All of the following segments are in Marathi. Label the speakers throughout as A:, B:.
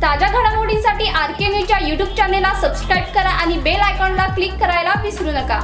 A: ताज्या घडामोडींसाठी आरके न्यूजच्या YouTube चॅनेलला सबस्क्राइब करा आणि बेल आयकॉनला क्लिक करायला विसरू नका।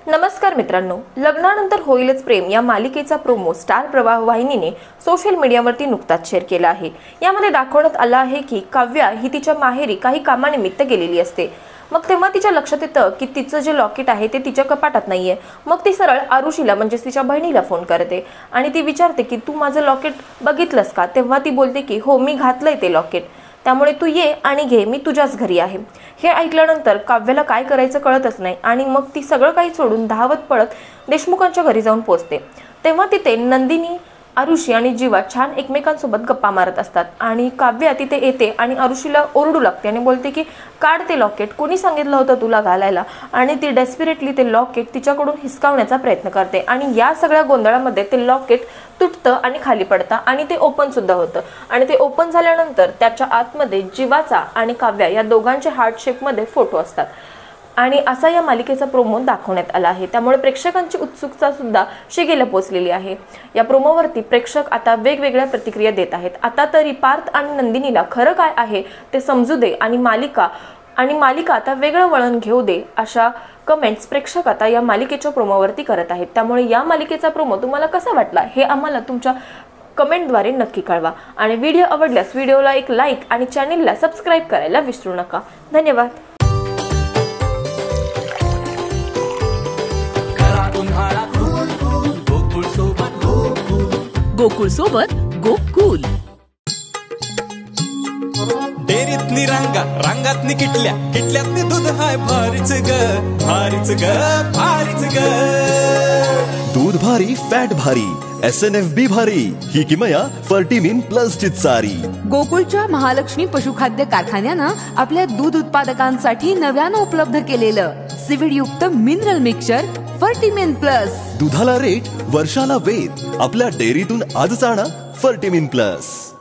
B: नमस्कार मित्रांनो, लग्नानंतर होईलच प्रेम या मालिकेचा प्रोमो स्टार प्रवाह वाहिनीने सोशल मीडियावरती नुकताच शेअर केला आहे। यामध्ये दाखवण्यात आलं आहे की काव्या ही तिच्या माहेरी काही कामानिमित्त गेलेली असते। मग तेव्हा तिच्या लक्षात येतं की तिचं जे लॉकेट आहे ते तिच्या कपाटात नाहीये। मग ती सरळ आरुषीला म्हणजे तिच्या बहिणीला फोन करते आणि ती विचारते की तू माझं लॉकेट बघितलंस का? तेव्हा ती बोलते की हो, मी घातलंय ते लॉकेट, त्यामुळे तू ये आणि घे, मी तुझ्याच घरी आहे। हे ऐकल्यानंतर काव्याला काय करायचं कळतच नाही आणि मग ती सगळं काही सोडून धावत पळत देशमुखांच्या घरी जाऊन पोहोचते। तेव्हा तिथे नंदिनी, आरुषी आणि जीवा छान एकमेकांसोबत गप्पा मारत असतात आणि काव्या तिथे येते आणि आरुषीला ओरडू लागते आणि बोलते की काढ ते लॉकेट, कोणी सांगितलं होतं तुला घालायला? आणि ती डेस्परेटली ते लॉकेट तिच्याकडून हिसकावण्याचा प्रयत्न करते आणि या सगळ्या गोंधळामध्ये ते लॉकेट तुटतं आणि खाली पडतं आणि ते ओपन सुद्धा होतं आणि ते ओपन झाल्यानंतर त्याच्या आतमध्ये जीवाचा आणि काव्या या दोघांचे हार्ट शेपमध्ये फोटो असतात आणि असा या मालिकेचा प्रोमो दाखवण्यात आला आहे। त्यामुळे प्रेक्षकांची उत्सुकता सुद्धा शिगेला पोहोचलेली आहे। या प्रोमोवरती प्रेक्षक आता वेगवेगळ्या प्रतिक्रिया देत आहेत। आता तरी पार्थ आणि नंदिनीला खरं काय आहे ते समजू दे आणि मालिका आता वेगळं वळण घेऊ दे, अशा कमेंट्स प्रेक्षक आता या मालिकेच्या प्रोमोवरती करत आहेत। त्यामुळे या मालिकेचा प्रोमो तुम्हाला कसा वाटला हे आम्हाला तुमच्या कमेंटद्वारे नक्की कळवा आणि व्हिडिओ आवडल्यास व्हिडिओला एक लाईक आणि चॅनेलला सबस्क्राइब करायला विसरू नका। धन्यवाद।
C: गोकुळ सोबत गोकुल
D: डेरीतनी रांगातनी किटल्यातनी दूध हाय भारीच ग
E: दूध भारी, फॅट भारी, SNFB भारी, ही किमया फर्टिमिन प्लस ची सारी।
C: गोकुळच्या महालक्ष्मी पशुखाद्य कारखान्यानं आपल्या दूध उत्पादकांसाठी नव्यानं उपलब्ध केलेलं सीवीड युक्त मिनरल मिक्सचर फर्टिमिन प्लस।
E: दुधाला रेट, वर्षाला वेद, आपल्या डेअरीतून आजच आणा फर्टिमिन प्लस।